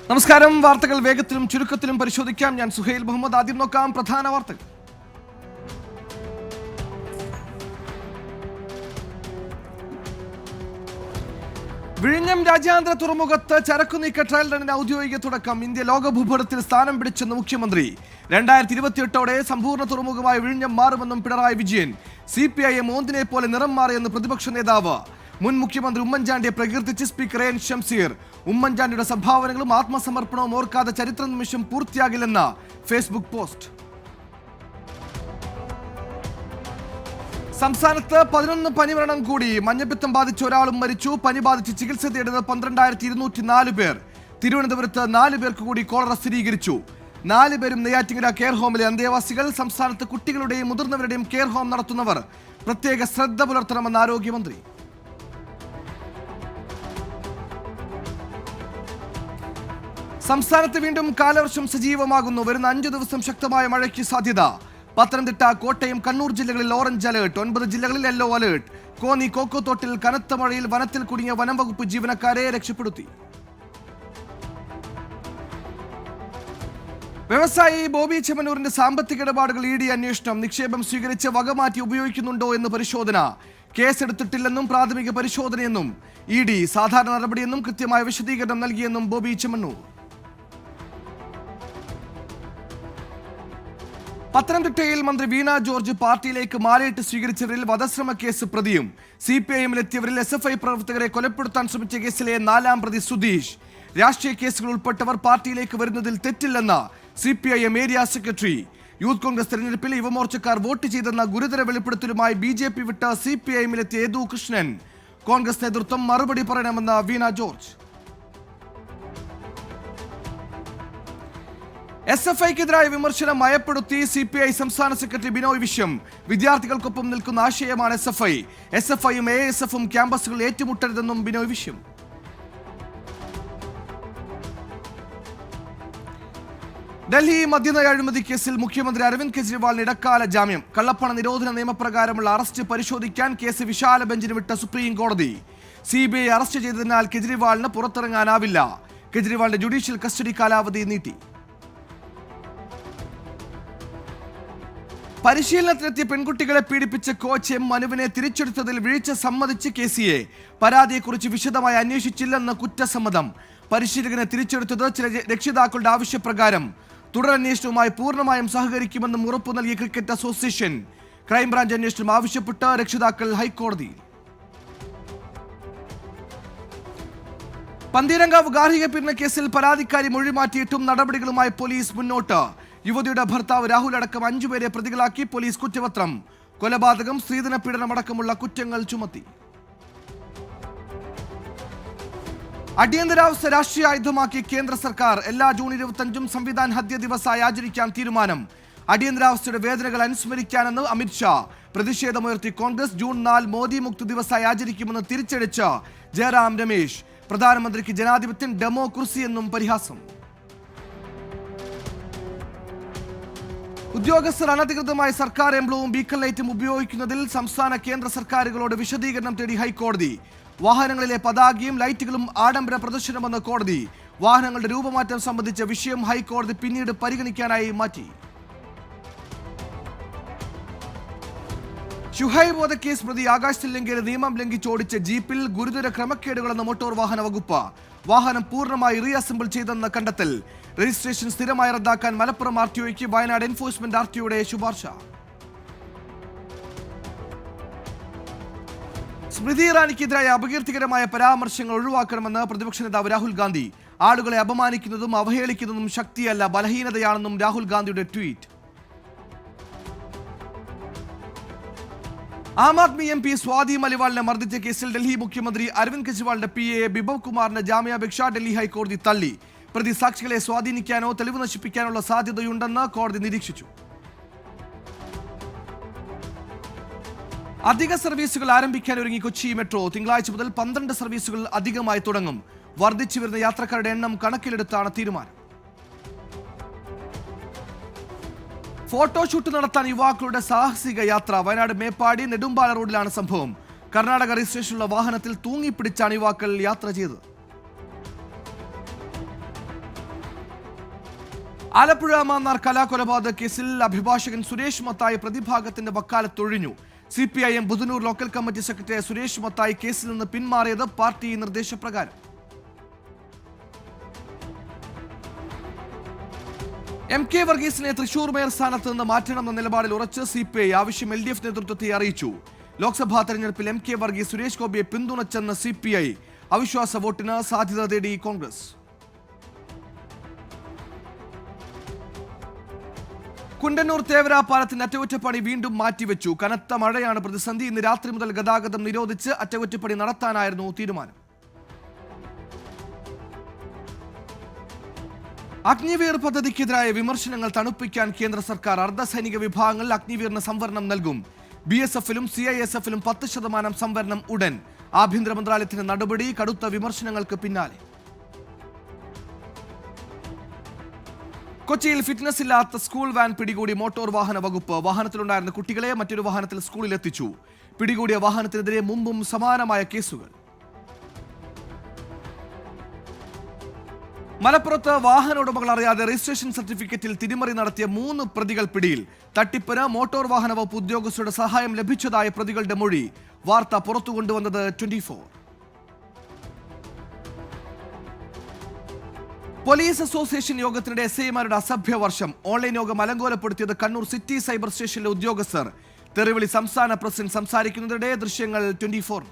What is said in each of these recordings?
നമസ്കാരം. വാർത്തകൾ വേഗത്തിലും ചുരുക്കത്തിലും പരിശോധിക്കാം. ഞാൻ സുഹൈൽ മുഹമ്മദ്. ആദ്യം നോക്കാം പ്രധാന വാർത്തകൾ. വിഴിഞ്ഞം രാജ്യാന്തര തുറമുഖത്ത് ചരക്കുനീക്ക ട്രയൽ റണ്ണിന് ഔദ്യോഗിക തുടക്കം. ഇന്ത്യ ലോക ഭൂപടത്തിൽ സ്ഥാനം പിടിച്ചെന്ന് മുഖ്യമന്ത്രി. 2028ഓടെ സമ്പൂർണ്ണ തുറമുഖമായി വിഴിഞ്ഞം മാറുമെന്നും പിണറായി വിജയൻ. CPIM ഓന്തിനെ പോലെ നിറം മാറിയെന്ന് പ്രതിപക്ഷ നേതാവ്. മുൻ മുഖ്യമന്ത്രി ഉമ്മൻചാണ്ടിയെ പ്രകീർത്തിച്ച് സ്പീക്കർ എൻ ഷംസീർ. ഉമ്മൻചാണ്ടിയുടെ സംഭാവനകളും ആത്മസമർപ്പണവും ഓർക്കാതെ ചരിത്ര നിമിഷം പൂർത്തിയാകില്ലെന്ന ഫേസ്ബുക്ക് പോസ്റ്റ്. സംസ്ഥാനത്ത് 11 പനിമരണം കൂടി. മഞ്ഞപ്പിത്തം ബാധിച്ച ഒരാളും മരിച്ചു. പനി ബാധിച്ച് ചികിത്സ തേടുന്നത് 12,204 പേർ. തിരുവനന്തപുരത്ത് 4 പേർക്ക് കൂടി കോളറ സ്ഥിരീകരിച്ചു. 4 പേരും നെയ്യാറ്റിങ്കര കെയർ ഹോമിലെ അന്തേവാസികൾ. സംസ്ഥാനത്ത് കുട്ടികളുടെയും മുതിർന്നവരുടെയും കെയർ ഹോം നടത്തുന്നവർ പ്രത്യേക ശ്രദ്ധ പുലർത്തണമെന്ന് ആരോഗ്യമന്ത്രി. സംസ്ഥാനത്ത് വീണ്ടും കാലവർഷം സജീവമാകുന്നു. വരുന്ന 5 ദിവസം ശക്തമായ മഴയ്ക്ക് സാധ്യത. പത്തനംതിട്ട, കോട്ടയം, കണ്ണൂർ ജില്ലകളിൽ ഓറഞ്ച് അലേർട്ട്. 9 ജില്ലകളിൽ യെല്ലോ അലേർട്ട്. കോന്നി കോക്കോത്തോട്ടിൽ കനത്ത മഴയിൽ വനത്തിൽ കുടുങ്ങിയ വനം വകുപ്പ് ജീവനക്കാരെ രക്ഷപ്പെടുത്തി. വ്യവസായി ബോബി ചെമ്മന്നൂരിന്റെ സാമ്പത്തിക ഇടപാടുകൾ ED അന്വേഷണം. നിക്ഷേപം സ്വീകരിച്ച് വകമാറ്റി ഉപയോഗിക്കുന്നുണ്ടോ എന്ന് പരിശോധന. കേസെടുത്തിട്ടില്ലെന്നും പ്രാഥമിക പരിശോധനയെന്നും ED. സാധാരണ നടപടിയെന്നും കൃത്യമായ വിശദീകരണം നൽകിയെന്നും ബോബി ചെമ്മന്നൂർ. പത്തനംതിട്ടയിൽ മന്ത്രി വീണ ജോർജ് പാർട്ടിയിലേക്ക് മാലയിട്ട് സ്വീകരിച്ചവരിൽ വധശ്രമ കേസ് പ്രതിയും. CPIMലെത്തിയവരിൽ SFI പ്രവർത്തകരെ കൊലപ്പെടുത്താൻ ശ്രമിച്ച കേസിലെ 4ാം പ്രതി സുധീഷ്. രാഷ്ട്രീയ കേസുകൾ ഉൾപ്പെട്ടവർ പാർട്ടിയിലേക്ക് വരുന്നതിൽ തെറ്റില്ലെന്ന CPIM area secretary. Youth Congress തെരഞ്ഞെടുപ്പിൽ യുവമോർച്ചക്കാർ വോട്ട് ചെയ്തെന്ന ഗുരുതര വെളിപ്പെടുത്തലുമായി BJP വിട്ട CPIMലെത്തിയ യദു കൃഷ്ണൻ. കോൺഗ്രസ് നേതൃത്വം മറുപടി പറയണമെന്ന വീണ ജോർജ്. SFIക്കെതിരായ വിമർശനം മയപ്പെടുത്തി CPI സംസ്ഥാന സെക്രട്ടറി ബിനോയ് വിശ്വം. വിദ്യാർത്ഥികൾക്കൊപ്പം നിൽക്കുന്ന ആശയമാണ് SFI. SFIയും ASFും ക്യാമ്പസുകൾ ഏറ്റുമുട്ടരുതെന്നും ബിനോയ് വിശ്വം. ഡൽഹി മദ്യനയ അഴിമതി കേസിൽ മുഖ്യമന്ത്രി അരവിന്ദ് കെജ്രിവാളിന് ഇടക്കാല ജാമ്യം. കള്ളപ്പണ നിരോധന നിയമപ്രകാരമുള്ള അറസ്റ്റ് പരിശോധിക്കാൻ കേസ് വിശാല ബെഞ്ചിന് വിട്ട സുപ്രീം കോടതി. CBI അറസ്റ്റ് ചെയ്തതിനാൽ കെജ്രിവാളിന് പുറത്തിറങ്ങാനാവില്ല. കെജ്രിവാളിന്റെ ജുഡീഷ്യൽ കസ്റ്റഡി കാലാവധി നീട്ടി. പരിശീലനത്തിനെത്തിയ പെൺകുട്ടികളെ പീഡിപ്പിച്ച കോച്ച് M മനുവിനെ തിരിച്ചെടുത്തതിൽ വീഴ്ച സമ്മതിച്ച് KCA. പരാതിയെക്കുറിച്ച് വിശദമായി അന്വേഷിച്ചില്ലെന്ന കുറ്റസമ്മതം. പരിശീലകനെ തിരിച്ചെടുത്തത് ചില രക്ഷിതാക്കളുടെ ആവശ്യപ്രകാരം. തുടരന്വേഷണവുമായി പൂർണ്ണമായും സഹകരിക്കുമെന്നും ഉറപ്പു നൽകിയ ക്രിക്കറ്റ് അസോസിയേഷൻ. ക്രൈംബ്രാഞ്ച് അന്വേഷണം ആവശ്യപ്പെട്ട് രക്ഷിതാക്കൾ ഹൈക്കോടതിയിൽ. പന്തീരങ്കാവ് ഗാർഹിക പീഡന കേസിൽ പരാതിക്കാരി മൊഴി മാറ്റിയിട്ടും നടപടികളുമായി പോലീസ് മുന്നോട്ട്. യുവതിയുടെ ഭർത്താവ് രാഹുൽ അടക്കം 5 പേരെ പ്രതികളാക്കി പോലീസ് കുറ്റപത്രം. കൊലപാതകം, സ്ത്രീധന പീഡനം അടക്കമുള്ള കുറ്റങ്ങൾ ചുമത്തി. അടിയന്തരാവസ്ഥ രാഷ്ട്രീയ ആയുധമാക്കി കേന്ദ്ര സർക്കാർ. എല്ലാ ജൂൺ 25 സംവിധാൻ ഹത്യ ദിവസമായി ആചരിക്കാൻ തീരുമാനം. അടിയന്തരാവസ്ഥയുടെ വേദനകൾ അനുസ്മരിക്കാനെന്ന് അമിത്ഷാ. പ്രതിഷേധമുയർത്തി കോൺഗ്രസ്. ജൂൺ 4 മോദി മുക്ത് ദിവസമായി ആചരിക്കുമെന്ന് തിരിച്ചടിച്ച ജയറാം രമേശ്. പ്രധാനമന്ത്രിക്ക് ജനാധിപത്യം ഡെമോക്രസി എന്നും പരിഹാസം. ഉദ്യോഗസ്ഥർ അനധികൃതമായി സർക്കാർ എംബ്ലവും ബീക്കൺ ലൈറ്റും ഉപയോഗിക്കുന്നതിൽ സംസ്ഥാന കേന്ദ്ര സർക്കാരുകളോട് വിശദീകരണം തേടി ഹൈക്കോടതി. വാഹനങ്ങളിലെ പതാകയും ലൈറ്റുകളും ആഡംബര പ്രദർശനമെന്ന് കോടതി. വാഹനങ്ങളുടെ രൂപമാറ്റം സംബന്ധിച്ച വിഷയം ഹൈക്കോടതി പിന്നീട് പരിഗണിക്കാനായി മാറ്റി. ഷുഹൈബ് വധക്കേസ് പ്രതി ആകാശ് തില്ലങ്കേരി നിയമം ലംഘിച്ച് ഓടിച്ച ജീപ്പിൽ ഗുരുതര ക്രമക്കേടുകളെന്ന് മോട്ടോർ വാഹന വകുപ്പ്. വാഹനം പൂർണ്ണമായി റീഅസംബിൾ ചെയ്തെന്ന് കണ്ടെത്തൽ. രജിസ്ട്രേഷൻ സ്ഥിരമായി റദ്ദാക്കാൻ മലപ്പുറം RTOയ്ക്ക് വയനാട് എൻഫോഴ്സ്മെന്റ് RTOയുടെ ശുപാർശ. സ്മൃതി ഇറാനിക്കെതിരായ അപകീർത്തികരമായ പരാമർശങ്ങൾ ഒഴിവാക്കണമെന്ന് പ്രതിപക്ഷ നേതാവ് രാഹുൽ ഗാന്ധി. ആളുകളെ അപമാനിക്കുന്നതും അവഹേളിക്കുന്നതും ശക്തിയല്ല, ബലഹീനതയാണെന്നും രാഹുൽ ഗാന്ധിയുടെ ട്വീറ്റ്. ആം ആദ്മി MP സ്വാതി മലിവാളിനെ മർദ്ദിച്ച കേസിൽ ഡൽഹി മുഖ്യമന്ത്രി അരവിന്ദ് കെജ്രിവാളിന്റെ PA ബിബവ് കുമാറിന്റെ ജാമ്യാപേക്ഷ ഡൽഹി ഹൈക്കോടതി തള്ളി. പ്രതി സാക്ഷികളെ സ്വാധീനിക്കാനോ തെളിവ് നശിപ്പിക്കാനുള്ള സാധ്യതയുണ്ടെന്ന് കോടതി നിരീക്ഷിച്ചു. അധിക സർവീസുകൾ ആരംഭിക്കാൻ ഒരുങ്ങി കൊച്ചി മെട്രോ. തിങ്കളാഴ്ച മുതൽ 12 സർവീസുകൾ അധികമായി തുടങ്ങും. വർദ്ധിച്ചു വരുന്ന യാത്രക്കാരുടെ എണ്ണം കണക്കിലെടുത്താണ് തീരുമാനം. ഫോട്ടോഷൂട്ട് നടത്താൻ യുവാക്കളുടെ സാഹസിക യാത്ര. വയനാട് മേപ്പാടി നെടുമ്പാല റോഡിലാണ് സംഭവം. കർണാടക രജിസ്ട്രേഷനുള്ള വാഹനത്തിൽ തൂങ്ങിപ്പിടിച്ചാണ് യുവാക്കൾ യാത്ര ചെയ്തത്. ആലപ്പുഴ മാന്നാർ കലാകൊലപാതക കേസിൽ അഭിഭാഷകൻ സുരേഷ് മത്തായി പ്രതിഭാഗത്തിന്റെ വക്കാലത്തൊഴിഞ്ഞു. CPIM Budhanur local committee secretary Suresh Mathai കേസിൽ നിന്ന് പിന്മാറിയത് പാർട്ടി നിർദ്ദേശപ്രകാരം. MK വർഗീസിനെ തൃശൂർ മേയർ സ്ഥാനത്ത് നിന്ന് മാറ്റണമെന്ന നിലപാടിൽ ഉറച്ച് CPI ആവശ്യം LDF നേതൃത്വത്തെ അറിയിച്ചു. ലോക്സഭാ തെരഞ്ഞെടുപ്പിൽ MK വർഗീസ് സുരേഷ് ഗോപിയെ പിന്തുണച്ചെന്ന് CPI. അവിശ്വാസ വോട്ടിന് സാധ്യത തേടി കോൺഗ്രസ്. കുണ്ടന്നൂർ തേവര പാലത്തിന്റെ അറ്റകുറ്റപ്പണി വീണ്ടും മാറ്റിവെച്ചു. കനത്ത മഴയാണ് പ്രതിസന്ധി. ഇന്ന് രാത്രി മുതൽ ഗതാഗതം നിരോധിച്ച് അറ്റകുറ്റപ്പണി നടത്താനായിരുന്നു തീരുമാനം. അഗ്നിവീർ പദ്ധതിക്കെതിരായ വിമർശനങ്ങൾ തണുപ്പിക്കാൻ കേന്ദ്ര സർക്കാർ അർദ്ധസൈനിക വിഭാഗങ്ങളിൽ അഗ്നിവീറിന് സംവരണം നൽകും. BSFലും CISFലും 10% സംവരണം ഉടൻ. ആഭ്യന്തര മന്ത്രാലയത്തിന്റെ നടപടി കടുത്ത വിമർശനങ്ങൾക്ക് പിന്നാലെ. കൊച്ചിയിൽ ഫിറ്റ്നസ് ഇല്ലാത്ത സ്കൂൾ വാൻ പിടികൂടി മോട്ടോർ വാഹന വകുപ്പ്. വാഹനത്തിലുണ്ടായിരുന്ന കുട്ടികളെ മറ്റൊരു വാഹനത്തിൽ സ്കൂളിൽ എത്തിച്ചു. പിടികൂടിയ വാഹനത്തിനെതിരെ മുമ്പും സമാനമായ കേസുകൾ. മലപ്പുറത്ത് വാഹന ഉടമകൾ അറിയാതെ രജിസ്ട്രേഷൻ സർട്ടിഫിക്കറ്റിൽ തിരിമറി നടത്തിയ 3 പ്രതികൾ പിടിയിൽ. തട്ടിപ്പിന് മോട്ടോർ വാഹന വകുപ്പ് ഉദ്യോഗസ്ഥരുടെ സഹായം ലഭിച്ചതായ പ്രതികളുടെ മൊഴി. വാർത്ത പുറത്തുകൊണ്ടുവന്നത് 24. പോലീസ് അസോസിയേഷൻ യോഗത്തിനിടെ SIമാരുടെ അസഭ്യവർഷം. ഓൺലൈൻ യോഗം അലങ്കോലപ്പെടുത്തിയത് കണ്ണൂർ സിറ്റി സൈബർ സ്റ്റേഷനിലെ ഉദ്യോഗസ്ഥർ. തെറിവിളി സംസ്ഥാന പ്രസിഡന്റ് സംസാരിക്കുന്നതിനിടെ ദൃശ്യങ്ങൾ 24.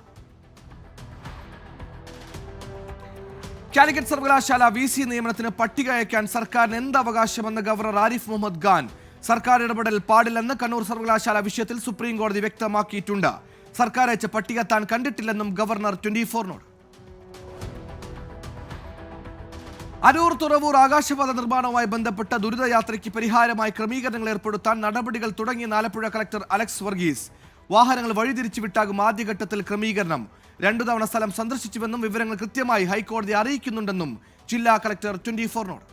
കാലിക്കറ്റ് സർവകലാശാല VC നിയമനത്തിന് പട്ടിക അയക്കാൻ സർക്കാരിന് എന്ത് അവകാശമെന്ന് ഗവർണർ ആരിഫ് മുഹമ്മദ് ഖാൻ. സർക്കാർ ഇടപെടൽ പാടില്ലെന്ന് കണ്ണൂർ സർവകലാശാല വിഷയത്തിൽ സുപ്രീം കോടതി വ്യക്തമാക്കിയിട്ടുണ്ട്. സർക്കാർ അയച്ച പട്ടിക താൻ കണ്ടിട്ടില്ലെന്നും ഗവർണർ 24നോട്. അരൂർ തുറവൂർ ആകാശപാത നിർമ്മാണവുമായി ബന്ധപ്പെട്ട ദുരിതയാത്രയ്ക്ക് പരിഹാരമായി ക്രമീകരണങ്ങൾ ഏർപ്പെടുത്താൻ നടപടികൾ തുടങ്ങിയ ആലപ്പുഴ കളക്ടർ അലക്സ് വർഗീസ്. വാഹനങ്ങൾ വഴിതിരിച്ചു വിട്ടാകും ആദ്യഘട്ടത്തിൽ ക്രമീകരണം. 2 തവണ സ്ഥലം സന്ദർശിച്ചുവെന്നും വിവരങ്ങൾ കൃത്യമായി ഹൈക്കോടതി അറിയിക്കുന്നുണ്ടെന്നും ജില്ലാ കളക്ടർ 24നോട്.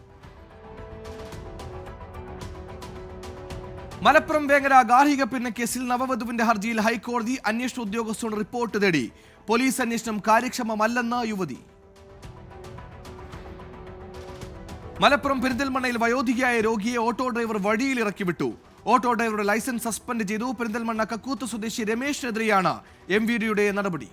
മലപ്പുറം വേങ്ങര ഗാർഹിക പീഡനക്കേസിൽ നവവധുവിന്റെ ഹർജിയിൽ ഹൈക്കോടതി അന്വേഷണ ഉദ്യോഗസ്ഥരോട് റിപ്പോർട്ട് തേടി. പോലീസ് അന്വേഷണം കാര്യക്ഷമമല്ലെന്ന് യുവതി. മലപ്പുറം പെരിന്തൽമണ്ണയിൽ വയോധികയായ രോഗിയെ ഓട്ടോ ഡ്രൈവർ വഴിയിൽ ഇറക്കി വിട്ടു. ഓട്ടോ ഡ്രൈവറുടെ ലൈസൻസ് സസ്പെൻഡ് ചെയ്തു. പെരിന്തൽമണ്ണ കക്കൂത്ത് സ്വദേശി രമേശിനെതിരെയാണ് MVDയുടെ നടപടി.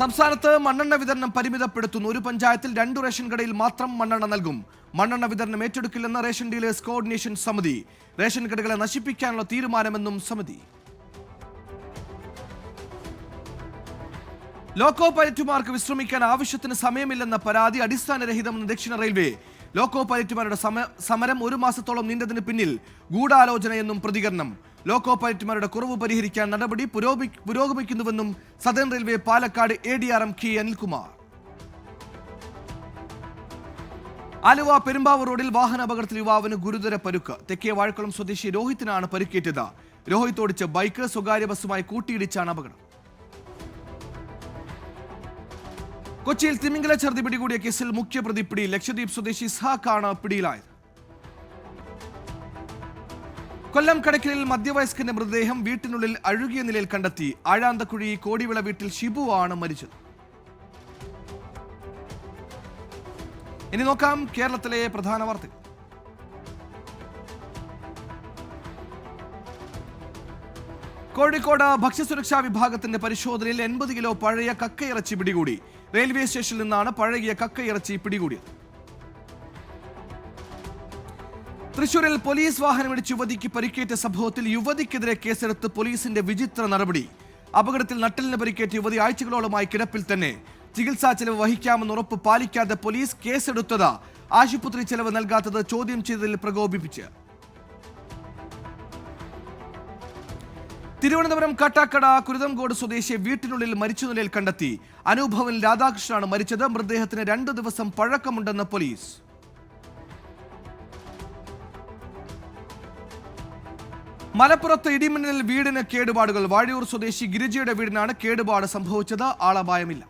സംസ്ഥാനത്ത് മണ്ണെണ്ണ വിതരണം പരിമിതപ്പെടുത്തുന്നു. ഒരു പഞ്ചായത്തിൽ 2 റേഷൻ കടയിൽ മാത്രം മണ്ണെണ്ണ നൽകും. മണ്ണെണ്ണ വിതരണം ഏറ്റെടുക്കില്ലെന്ന് റേഷൻ ഡീലേഴ്സ് കോർഡിനേഷൻ സമിതി. റേഷൻ കടകളെ നശിപ്പിക്കാനുള്ള തീരുമാനമെന്നും സമിതി. ലോക്കോ പൈലറ്റുമാർക്ക് വിശ്രമിക്കാൻ ആവശ്യത്തിന് സമയമില്ലെന്ന പരാതി അടിസ്ഥാനരഹിതമെന്ന് ദക്ഷിണ റെയിൽവേ. ലോക്കോ പൈലറ്റുമാരുടെ സമരം 1 മാസത്തോളം നീണ്ടതിന് പിന്നിൽ ഗൂഢാലോചനയെന്നും പ്രതികരണം. ലോക്കോ പൈലറ്റുമാരുടെ കുറവ് പരിഹരിക്കാൻ നടപടി പുരോഗമിക്കുന്നുവെന്നും southern railway Palakkad ADRM K Anilkumar. Aluva Perumbavoor റോഡിൽ വാഹനാപകടത്തിൽ യുവാവിന് ഗുരുതര പരുക്ക്. തെക്കേ വാഴക്കുളം സ്വദേശി രോഹിത്തിനാണ് പരിക്കേറ്റത്. രോഹിത് ഓടിച്ച ബൈക്ക് സ്വകാര്യ ബസ്സുമായി കൂട്ടിയിടിച്ചാണ് അപകടം. കൊച്ചിയിൽ തിമിംഗല ഛർദി പിടികൂടിയ കേസിൽ മുഖ്യപ്രതി പിടിയിൽ. ലക്ഷദ്വീപ് സ്വദേശി ഇസ്ഹാഖാണ് പിടിയിലായത്. കൊല്ലം കടയ്ക്കലിൽ മധ്യവയസ്കന്റെ മൃതദേഹം വീട്ടിനുള്ളിൽ അഴുകിയ നിലയിൽ കണ്ടെത്തി. ആഴാന്തക്കുഴി കോടിവിള വീട്ടിൽ ഷിബു ആണ് മരിച്ചത്. ഇനി നോക്കാം കേരളത്തിലെ പ്രധാന വാർത്തകൾ. കോഴിക്കോട് ഭക്ഷ്യസുരക്ഷാ വിഭാഗത്തിന്റെ പരിശോധനയിൽ 80 കിലോ പഴയ കക്കയിറച്ചി പിടികൂടി. റെയിൽവേ സ്റ്റേഷനിൽ നിന്നാണ് പഴകിയ കക്കയിറച്ചി പിടികൂടിയത്. തൃശൂരിൽ പോലീസ് വാഹനമിടിച്ച് യുവതിക്ക് പരിക്കേറ്റ സംഭവത്തിൽ യുവതിക്കെതിരെ കേസെടുത്ത് പോലീസിന്റെ വിചിത്ര നടപടി. അപകടത്തിൽ നട്ടലിന് പരിക്കേറ്റ യുവതി ആഴ്ചകളോളമായി കിടപ്പിൽ തന്നെ. ചികിത്സാ ചെലവ് വഹിക്കാമെന്ന് ഉറപ്പ് പാലിക്കാതെ പോലീസ് കേസെടുത്തത് ആശുപത്രി ചെലവ് നൽകാത്തത് ചോദ്യം ചെയ്തതിൽ പ്രകോപിപ്പിച്ച്. തിരുവനന്തപുരം കാട്ടാക്കട കുരുതംകോട് സ്വദേശിയെ വീട്ടിനുള്ളിൽ മരിച്ച നിലയിൽ കണ്ടെത്തി. അനുഭവൻ രാധാകൃഷ്ണനാണ് മരിച്ചത്. മൃതദേഹത്തിന് 2 ദിവസം പഴക്കമുണ്ടെന്ന് പോലീസ്. മലപ്പുറത്ത് ഇടിമിന്നലിൽ വീടിന് കേടുപാടുകൾ. വാഴയൂർ സ്വദേശി ഗിരിജയുടെ വീടിനാണ് കേടുപാട് സംഭവിച്ചത്. ആളപായമില്ല.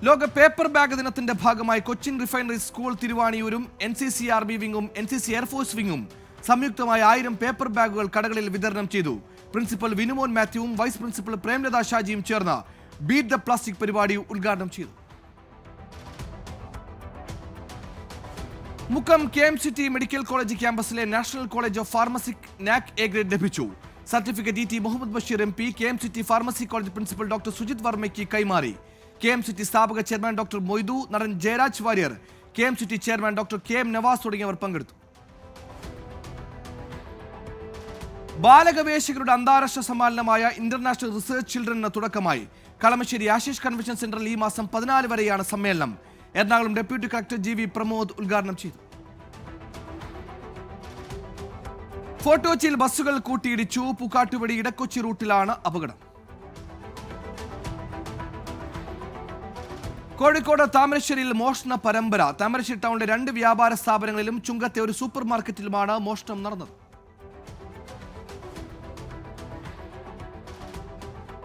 ലോക പേപ്പർ ബാഗ് ദിനത്തിന്റെ ഭാഗമായി കൊച്ചിൻ റിഫൈനറി സ്കൂൾ തിരുവാണിയൂരും NCCRB വിങ്ങും NCC എയർഫോഴ്സ് വിങ്ങും സംയുക്തമായി 1000 പേപ്പർ ബാഗുകൾ കടകളിൽ വിതരണം ചെയ്തു. പ്രിൻസിപ്പൽ വിനുമോൻ മാത്യുവും വൈസ് പ്രിൻസിപ്പൽ പ്രേംലത ഷാജിയും ചേർന്ന് ബീറ്റ് ദ പ്ലാസ്റ്റിക് പരിപാടി ഉദ്ഘാടനം ചെയ്തു. മുക്കം KMCT മെഡിക്കൽ കോളേജ് ക്യാമ്പസിലെ നാഷണൽ കോളേജ് ഓഫ് ഫാർമസിക്ക് NAC A ഗ്രേഡ് ലഭിച്ചു. Certificate ET Muhammad Basheer MP KMCT pharmacy college principal doctor Sujith വർമ്മയ്ക്ക് കൈമാറി. KMCT സ്ഥാപക ചെയർമാൻ ഡോക്ടർ മൊയ്തു, നടൻ Jayaraj Warrier, KMCT chairman doctor KM Nawaz തുടങ്ങിയവർ പങ്കെടുത്തു. ബാലഗവേഷകരുടെ അന്താരാഷ്ട്ര സമ്മേളനമായ ഇന്റർനാഷണൽ റിസർച്ച് ചിൽഡ്രന് തുടക്കമായി. കളമശ്ശേരി ആശിഷ് കൺവെൻഷൻ സെന്ററിൽ ഈ മാസം 14 വരെയാണ് സമ്മേളനം. Ernakulam deputy collector GV Pramod ഉദ്ഘാടനം ചെയ്തു. ഫോർട്ട് കൊച്ചിയിൽ ബസ്സുകൾ കൂട്ടിയിടിച്ചു. പൂക്കാട്ടുപടി ഇടക്കൊച്ചി റൂട്ടിലാണ് അപകടം. കോഴിക്കോട് താമരശ്ശേരിയിൽ മോഷണ പരമ്പര. താമരശ്ശേരി ടൗണിലെ 2 വ്യാപാര സ്ഥാപനങ്ങളിലും ചുങ്കത്തെ ഒരു സൂപ്പർ മാർക്കറ്റിലുമാണ് മോഷണം നടന്നത്.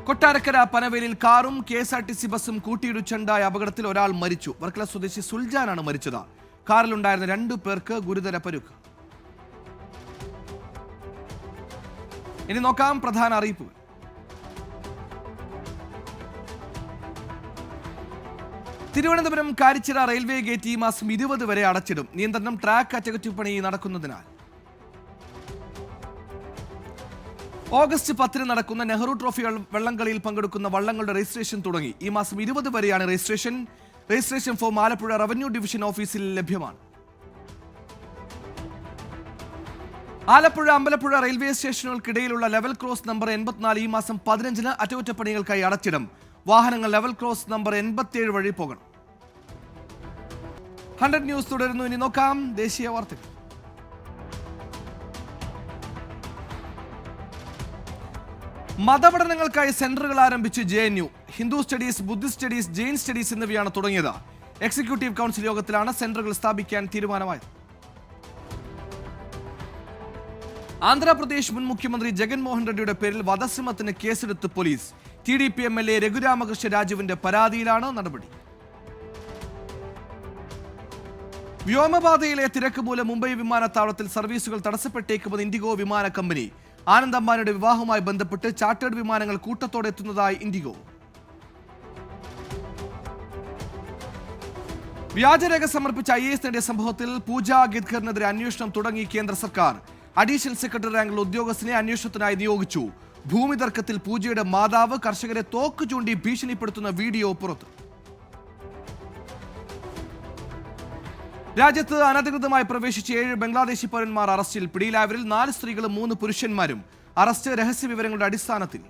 കൊട്ടാരക്കര പനവേലിൽ കാറും KSRTC ബസ്സും കൂട്ടിയിടിച്ചുണ്ടായ അപകടത്തിൽ ഒരാൾ മരിച്ചു. വർക്കല സ്വദേശി സുൽജാനാണ് മരിച്ചത്. കാറിലുണ്ടായിരുന്ന 2 പേർക്ക് ഗുരുതര പരുക്ക്. ഇനി നോക്കാം പ്രധാന അറിയിപ്പുകൾ. തിരുവനന്തപുരം കാരിച്ചിറ റെയിൽവേ ഗേറ്റ് ഈ മാസം 20 വരെ അടച്ചിടും. നിയന്ത്രണം ട്രാക്ക് അറ്റകുറ്റപ്പണി നടക്കുന്നതിനാൽ. ഓഗസ്റ്റ് 10 നടക്കുന്ന നെഹ്റു ട്രോഫി വള്ളംകളിയിൽ പങ്കെടുക്കുന്ന വള്ളങ്ങളുടെ രജിസ്ട്രേഷൻ തുടങ്ങി. ഈ മാസം 20 വരെയാണ് registration form Alappuzha revenue division ഓഫീസിൽ ലഭ്യമാണ്. ആലപ്പുഴ അമ്പലപ്പുഴ റെയിൽവേ സ്റ്റേഷനുകൾക്കിടയിലുള്ള ലെവൽ ക്രോസ് നമ്പർ 84 ഈ മാസം 15 അറ്റകുറ്റപ്പണികൾക്കായി അടച്ചിടും. വാഹനങ്ങൾ ലെവൽ ക്രോസ് നമ്പർ 87 വഴി പോകണം. 100 ന്യൂസ് തുടരുന്നു. ഇനി നോക്കാം ദേശീയ വാർത്തകൾ. മതപഠനങ്ങൾക്കായി സെന്ററുകൾ ആരംഭിച്ച് JNU. Hindu studies, Buddhist studies, Jain studies എന്നിവയാണ് തുടങ്ങിയത്. എക്സിക്യൂട്ടീവ് കൗൺസിൽ യോഗത്തിലാണ് സെന്ററുകൾ സ്ഥാപിക്കാൻ തീരുമാനമായത്. ആന്ധ്രാപ്രദേശ് മുൻ മുഖ്യമന്ത്രി ജഗൻമോഹൻ റെഡ്ഡിയുടെ പേരിൽ വധശ്രമത്തിന് കേസെടുത്ത് പോലീസ്. TDP MLA രഘുരാമകൃഷ്ണ രാജുവിന്റെ പരാതിയിലാണ് നടപടി. വ്യോമപാതയിലെ തിരക്ക് മൂലം മുംബൈ വിമാനത്താവളത്തിൽ സർവീസുകൾ തടസ്സപ്പെട്ടേക്കുമെന്ന് ഇൻഡിഗോ വിമാന കമ്പനി. ആനന്ദ് അംബാനിയുടെ വിവാഹവുമായി ബന്ധപ്പെട്ട് ചാർട്ടേഡ് വിമാനങ്ങൾ കൂട്ടത്തോടെ എത്തുന്നതായി ഇൻഡിഗോ. വ്യാജരേഖ സമർപ്പിച്ച IAS നേടിയ സംഭവത്തിൽ പൂജ ഗിദ്കറിനെതിരെ അന്വേഷണം തുടങ്ങി കേന്ദ്ര സർക്കാർ. അഡീഷണൽ സെക്രട്ടറി റാങ്കിലുള്ള ഉദ്യോഗസ്ഥനെ അന്വേഷണത്തിനായി നിയോഗിച്ചു. ഭൂമി തർക്കത്തിൽ പൂജയുടെ മാതാവ് കർഷകരെ തോക്ക് ചൂണ്ടി ഭീഷണിപ്പെടുത്തുന്ന വീഡിയോ പുറത്ത്. രാജ്യത്ത് അനധികൃതമായി പ്രവേശിച്ച 7 ബംഗ്ലാദേശി പൗരന്മാർ അറസ്റ്റിൽ. പിടിയിലായവരിൽ 4 സ്ത്രീകളും 3 പുരുഷന്മാരും. അറസ്റ്റ് രഹസ്യ വിവരങ്ങളുടെ അടിസ്ഥാനത്തിൽ.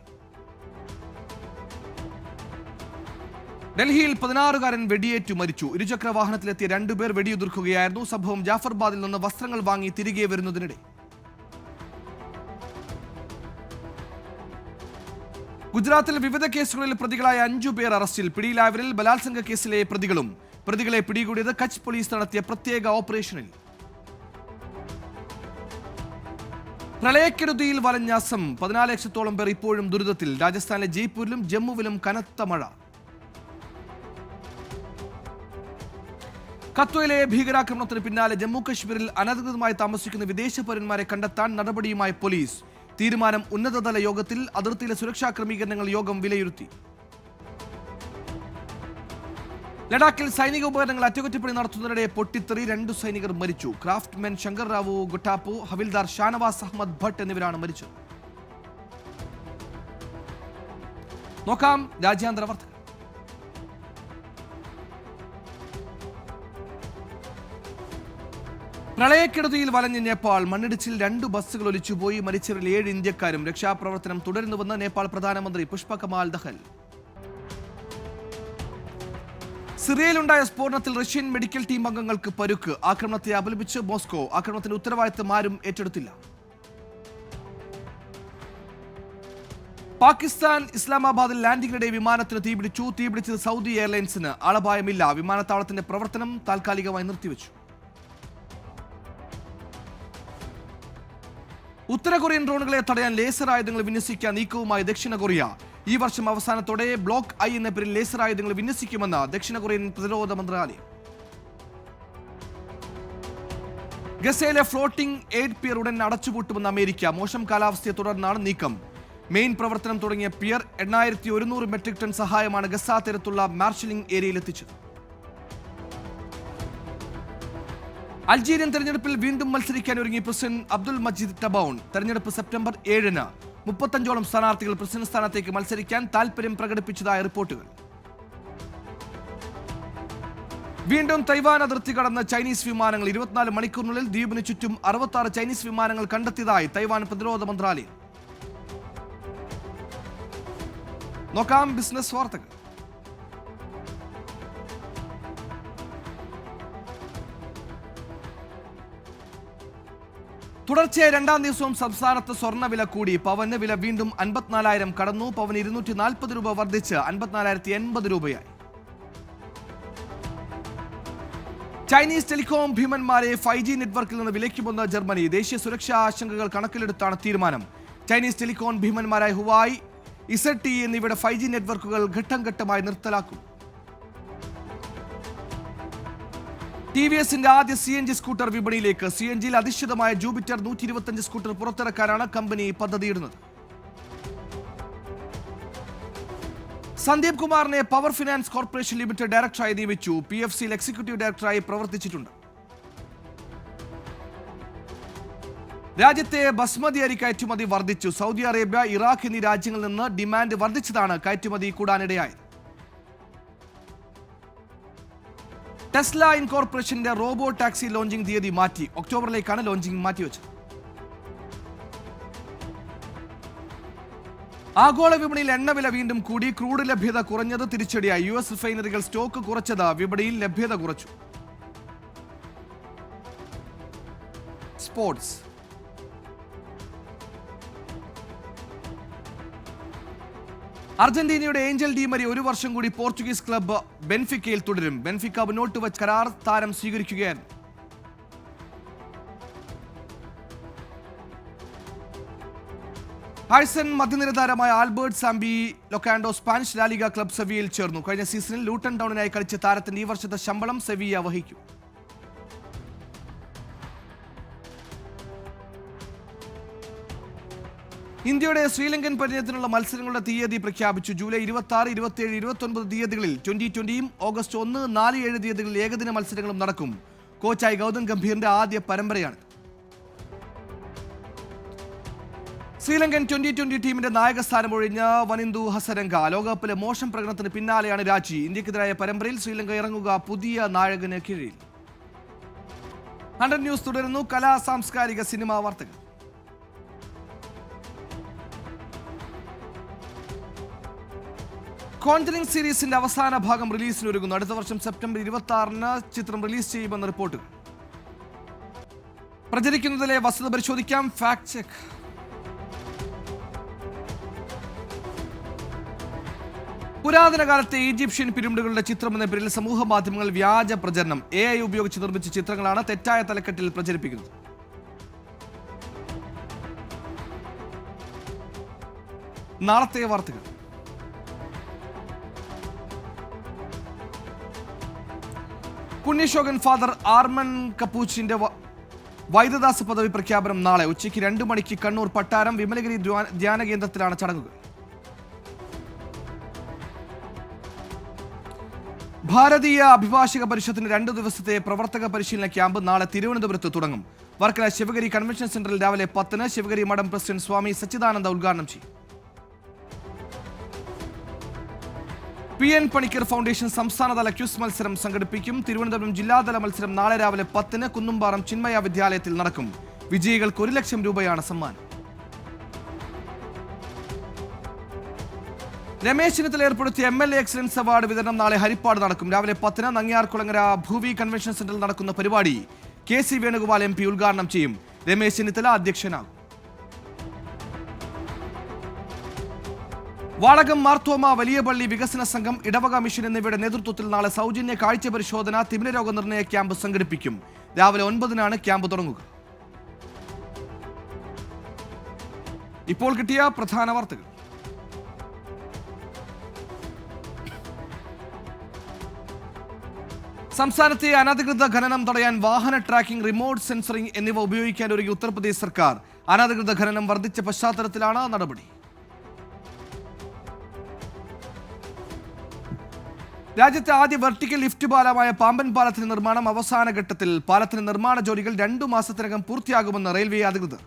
ഡൽഹിയിൽ 16-കാരൻ വെടിയേറ്റു മരിച്ചു. ഇരുചക്ര വാഹനത്തിലെത്തിയ 2 പേർ വെടിയുതിർക്കുകയായിരുന്നു. സംഭവം ജാഫർബാദിൽ നിന്ന് വസ്ത്രങ്ങൾ വാങ്ങി തിരികെ വരുന്നതിനിടെ. ഗുജറാത്തിൽ വിവിധ കേസുകളിൽ പ്രതികളായ 5 പേർ അറസ്റ്റിൽ. പിടിയിലായവരിൽ ബലാത്സംഗ കേസിലെ പ്രതികളും. പ്രതികളെ പിടികൂടിയത് കച്ച് പോലീസ് നടത്തിയ പ്രത്യേക ഓപ്പറേഷനിൽ. പ്രളയക്കെടുതിയിൽ വലഞ്ഞ അസം. 14 ലക്ഷത്തോളം പേർ ഇപ്പോഴും ദുരിതത്തിൽ. രാജസ്ഥാനിലെ ജയ്പൂരിലും ജമ്മുവിലും കനത്ത മഴ. കത്വയിലെ ഭീകരാക്രമണത്തിന് പിന്നാലെ ജമ്മു കശ്മീരിൽ അനധികൃതമായി താമസിക്കുന്ന വിദേശ പൗരന്മാരെ കണ്ടെത്താൻ നടപടിയുമായി പോലീസ്. തീരുമാനം ഉന്നതതല യോഗത്തിൽ. അതിർത്തിയിലെ സുരക്ഷാ ക്രമീകരണങ്ങൾ യോഗം വിലയിരുത്തി. ലഡാക്കിൽ സൈനിക ഉപകരണങ്ങൾ അറ്റകുറ്റപ്പണി നടത്തുന്നതിനിടെ പൊട്ടിത്തെറി. 2 സൈനികർ മരിച്ചു. ക്രാഫ്റ്റ്മാൻ ശങ്കർ റാവു ഗൊട്ടാപ്പു, ഹവിൽദാർ ഷാനവാസ് അഹമ്മദ് ഭട്ട് എന്നിവരാണ് മരിച്ചത്. നോക്കാം രാജ്യാന്തര വാർത്തകൾ. പ്രളയക്കെടുതിയിൽ വലഞ്ഞ നേപ്പാൾ. മണ്ണിടിച്ചിൽ 2 ബസ്സുകൾ ഒലിച്ചുപോയി. മരിച്ചവരിൽ 7 ഇന്ത്യക്കാരും. രക്ഷാപ്രവർത്തനം തുടരുന്നുവെന്ന് നേപ്പാൾ പ്രധാനമന്ത്രി പുഷ്പ കമാൽ ദഹൽ. സിറിയയിലുണ്ടായ സ്ഫോടനത്തിൽ റഷ്യൻ മെഡിക്കൽ ടീം അംഗങ്ങൾക്ക് പരുക്ക്. ആക്രമണത്തെ അപലപിച്ച് മോസ്കോ. ആക്രമണത്തിന്റെ ഉത്തരവാദിത്തം ആരും ഏറ്റെടുത്തില്ല. പാകിസ്ഥാൻ ഇസ്ലാമാബാദിൽ ലാൻഡിംഗിനിടെ വിമാനത്തിന് തീപിടിച്ചു. തീപിടിച്ചത് സൗദി എയർലൈൻസിന്. ആളപായമില്ല. വിമാനത്താവളത്തിന്റെ പ്രവർത്തനം താൽക്കാലികമായി നിർത്തിവെച്ചു. ഉത്തര കൊറിയൻ ഡ്രോണുകളെ തടയാൻ ലേസർ ആയുധങ്ങൾ വിന്യസിക്കാൻ നീക്കവുമായി ദക്ഷിണ കൊറിയ. ഈ വർഷം അവസാനത്തോടെ ബ്ലോക്ക് I എന്ന പേരിൽ ലേസർ ആയുധങ്ങൾ വിന്യസിക്കുമെന്ന് ദക്ഷിണ കൊറിയൻ പ്രതിരോധ മന്ത്രാലയം. ഗസയിലെ ഫ്ലോട്ടിംഗ് എയ്ഡ് പിയർ ഉടൻ അടച്ചുപൂട്ടുമെന്ന് അമേരിക്ക. മോശം കാലാവസ്ഥയെ തുടർന്നാണ് നീക്കം. മെയിൻ പ്രവർത്തനം തുടങ്ങിയ പിയർ 8100 മെട്രിക് ടൺ സഹായമാണ് ഗസ തീരത്തുള്ള മാർഷലിംഗ് ഏരിയയിൽ എത്തിച്ചത്. അൾജീരിയൻ തെരഞ്ഞെടുപ്പിൽ വീണ്ടും മത്സരിക്കാൻ ഒരുങ്ങി പ്രസിഡന്റ് അബ്ദുൽ മജീദ് ടബൌൺ. തെരഞ്ഞെടുപ്പ് സെപ്റ്റംബർ 7-ന്. 35ഓളം സ്ഥാനാർത്ഥികൾ പ്രസിഡന്റ് സ്ഥാനത്തേക്ക് മത്സരിക്കാൻ താൽപര്യം പ്രകടിപ്പിച്ചതായ റിപ്പോർട്ടുകൾ. വീണ്ടും തൈവാൻ അതിർത്തി കടന്ന് ചൈനീസ് വിമാനങ്ങൾ. 24 മണിക്കൂറിനുള്ളിൽ ദ്വീപിന് ചുറ്റും 66 ചൈനീസ് വിമാനങ്ങൾ കണ്ടെത്തിയതായി തൈവാൻ പ്രതിരോധ മന്ത്രാലയം. നോക്കാം ബിസിനസ് വാർത്തകൾ. തുടർച്ചയായ രണ്ടാം ദിവസവും സംസ്ഥാനത്ത് സ്വർണ്ണവില കൂടി. പവന് വില വീണ്ടും 54,000 കടന്നു. പവന് 240 രൂപ വർദ്ധിച്ച് 54,080 രൂപയായി. ചൈനീസ് ടെലികോം ഭീമന്മാരെ 5G നെറ്റ്വർക്കിൽ നിന്ന് വിലക്കുമെന്ന് ജർമ്മനി. ദേശീയ സുരക്ഷാ ആശങ്കകൾ കണക്കിലെടുത്താണ് തീരുമാനം. ചൈനീസ് ടെലികോം ഭീമന്മാരായ ഹുവായി, ZTE എന്നിവയുടെ 5G നെറ്റ്വർക്കുകൾ ഘട്ടം ഘട്ടമായി നിർത്തലാക്കും. TVSന്റെ ആദ്യ CNG സ്കൂട്ടർ വിപണിയിലേക്ക്. CNGയിൽ അധിഷ്ഠിതമായ ജൂപ്പിറ്റർ 125 സ്കൂട്ടർ പുറത്തിറക്കാനാണ് കമ്പനി പദ്ധതിയിടുന്നത്. സന്ദീപ് കുമാറിനെ പവർ ഫിനാൻസ് കോർപ്പറേഷൻ ലിമിറ്റഡ് ഡയറക്ടറായി നിയമിച്ചു. PFCയിൽ എക്സിക്യൂട്ടീവ് ഡയറക്ടറായി പ്രവർത്തിച്ചിട്ടുണ്ട്. രാജ്യത്തെ ബസ്മതി അരി കയറ്റുമതി വർദ്ധിച്ചു. സൗദി അറേബ്യ, ഇറാഖ് എന്നീ രാജ്യങ്ങളിൽ നിന്ന് ഡിമാൻഡ് വർദ്ധിച്ചതാണ് കയറ്റുമതി കൂടാനിടയായത്. ടെസ്ല ഇൻകോർപ്പറേഷന്റെ റോബോ ടാക്സി ലോഞ്ചിംഗ് തീയതി മാറ്റി. ഒക്ടോബറിലേക്കാണ് ലോഞ്ചിംഗ് മാറ്റിവെച്ചത്. ആഗോള വിപണിയിൽ എണ്ണവില വീണ്ടും കൂടി. ക്രൂഡ് ലഭ്യത കുറഞ്ഞത് തിരിച്ചടിയായി. US റിഫൈനറികൾ സ്റ്റോക്ക് കുറച്ചത് വിപണിയിൽ ലഭ്യത കുറച്ചു. സ്പോർട്സ്. അർജന്റീനയുടെ ഏഞ്ചൽ ഡി മരി 1 വർഷം കൂടി പോർച്ചുഗീസ് ക്ലബ്ബ് ബെൻഫിക്കയിൽ തുടരും. ബെൻഫിക്ക മുന്നോട്ട് വച്ച കരാർ താരം സ്വീകരിക്കുകയായിരുന്നു. ഹൈസൺ മധ്യനിര താരമായ Albert Sambi Lokonga Spanish La Liga club സെവിയയിൽ ചേർന്നു. കഴിഞ്ഞ സീസണിൽ ലൂട്ടൺ ടൗണിനായി കളിച്ച താരത്തിന്റെ ഈ വർഷത്തെ ശമ്പളം സെവിയ വഹിക്കും. ഇന്ത്യയുടെ ശ്രീലങ്കൻ പര്യടനത്തിനുള്ള മത്സരങ്ങളുടെ തീയതി പ്രഖ്യാപിച്ചു. ജൂലൈ 26, 27, 29 തീയതികളിൽ T20യും ഓഗസ്റ്റ് 1, 4, 7 തീയതികളിൽ ഏകദിന മത്സരങ്ങളും നടക്കും. കോച്ചായി ഗൗതം ഗംഭീറിന്റെ ആദ്യ പരമ്പരയാണ്. ശ്രീലങ്കൻ T20 ടീമിന്റെ നായക സ്ഥാനം ഒഴിഞ്ഞ വനിന്ദു ഹസരംഗ. ലോകകപ്പിലെ മോശം പ്രകടനത്തിന് പിന്നാലെയാണ് രാജി. ഇന്ത്യക്കെതിരായ പരമ്പരയിൽ ശ്രീലങ്ക ഇറങ്ങുക പുതിയ നായകന് കീഴിൽ. 100 ന്യൂസ് തുടരുന്നു. കലാ സാംസ്കാരിക സിനിമാ വാർത്തകൾ. കോൺജറിംഗ് സീരീസിന്റെ അവസാന ഭാഗം റിലീസിനൊരുങ്ങുന്നു. അടുത്ത വർഷം സെപ്റ്റംബർ 26-ന് ചിത്രം റിലീസ് ചെയ്യുമെന്ന് റിപ്പോർട്ടുകൾ. പ്രചരിക്കുന്നതിലെ വസ്തുത പരിശോധിക്കാം. Fact check. പുരാതന കാലത്തെ ഈജിപ്ഷ്യൻ പിരമിഡുകളുടെ ചിത്രമെന്ന പേരിൽ സമൂഹ മാധ്യമങ്ങൾ വ്യാജ പ്രചരണം. AI ഉപയോഗിച്ച് നിർമ്മിച്ച ചിത്രങ്ങളാണ് തെറ്റായ തലക്കെട്ടിൽ പ്രചരിപ്പിക്കുന്നത്. നാളത്തെ വാർത്തകൾ. പുണ്യശോകൻ ഫാദർ ആർമൻ കപ്പൂച്ചിന്റെ വൈദ്യദാസ പദവി പ്രഖ്യാപനം നാളെ ഉച്ചയ്ക്ക് 2 മണിക്ക് കണ്ണൂർ പട്ടാരം വിമലഗിരി ധ്യാന കേന്ദ്രത്തിലാണ് ചടങ്ങുകൾ. ഭാരതീയ അഭിഭാഷക പരിഷത്തിന് 2 ദിവസത്തെ പ്രവർത്തക പരിശീലന ക്യാമ്പ് നാളെ തിരുവനന്തപുരത്ത് തുടങ്ങും. വർക്കല ശിവഗിരി കൺവെൻഷൻ സെന്ററിൽ രാവിലെ 10-ന് ശിവഗിരി മഠം പ്രസിഡന്റ് സ്വാമി സച്ചിദാനന്ദ ഉദ്ഘാടനം ചെയ്യും. PN പണിക്കർ ഫൗണ്ടേഷൻ സംസ്ഥാനതല ക്യൂസ് മത്സരം സംഘടിപ്പിക്കും. തിരുവനന്തപുരം ജില്ലാതല മത്സരം നാളെ രാവിലെ 10-ന് കുന്നുംപാറം ചിന്മയ വിദ്യാലയത്തിൽ നടക്കും. വിജയികൾക്ക് 1 ലക്ഷം രൂപയാണ് സമ്മാനം. രമേശ് ചെന്നിത്തല ഏർപ്പെടുത്തിയ MLA എക്സലൻസ് അവാർഡ് വിതരണം നാളെ ഹരിപ്പാട് നടക്കും. രാവിലെ 10-ന് നങ്ങിയാർകുളങ്ങര ഭൂവി കൺവെൻഷൻ സെന്ററിൽ നടക്കുന്ന പരിപാടി KC വേണുഗോപാൽ MP ഉദ്ഘാടനം ചെയ്യും. രമേശ് ചെന്നിത്തല അധ്യക്ഷനാകും. വാളകം മാർത്തോമ വലിയ പള്ളി വികസന സംഘം, ഇടവക മിഷൻ എന്നിവയുടെ നേതൃത്വത്തിൽ നാളെ സൗജന്യ കാഴ്ച പരിശോധന തിമിര രോഗനിർണയ ക്യാമ്പ് സംഘടിപ്പിക്കും. രാവിലെ 9-നാണ് ക്യാമ്പ് തുടങ്ങുക. ഇപ്പോൾ കിട്ടിയ പ്രധാന വാർത്തകൾ. സംസ്ഥാനത്തെ അനധികൃത ഖനനം തടയാൻ വാഹന ട്രാക്കിംഗ്, റിമോട്ട് സെൻസറിംഗ് എന്നിവ ഉപയോഗിക്കാൻ ഒരുങ്ങി ഉത്തർപ്രദേശ് സർക്കാർ. അനധികൃത ഖനനം വർദ്ധിച്ച പശ്ചാത്തലത്തിലാണ് നടപടി. രാജ്യത്തെ ആദ്യ വെർട്ടിക്കൽ ലിഫ്റ്റ് പാലമായ പാമ്പൻ പാലത്തിന്റെ നിർമ്മാണം അവസാന ഘട്ടത്തിൽ. പാലത്തിന് നിർമ്മാണ ജോലികൾ 2 മാസത്തിനകം പൂർത്തിയാകുമെന്ന് റെയിൽവേ അധികൃതർ.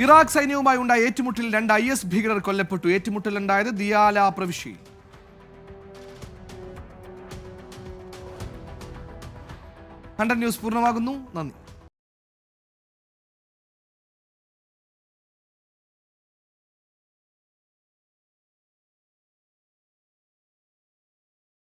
ഇറാഖ് സൈന്യവുമായി ഉണ്ടായ ഏറ്റുമുട്ടലിൽ 2 IS ഭീകരർ കൊല്ലപ്പെട്ടു. ഏറ്റുമുട്ടലുണ്ടായത് ദിയാല പ്രവിശ്യയിൽ. 100 ന്യൂസ് പൂർണ്ണമാകുന്നു. നന്ദി.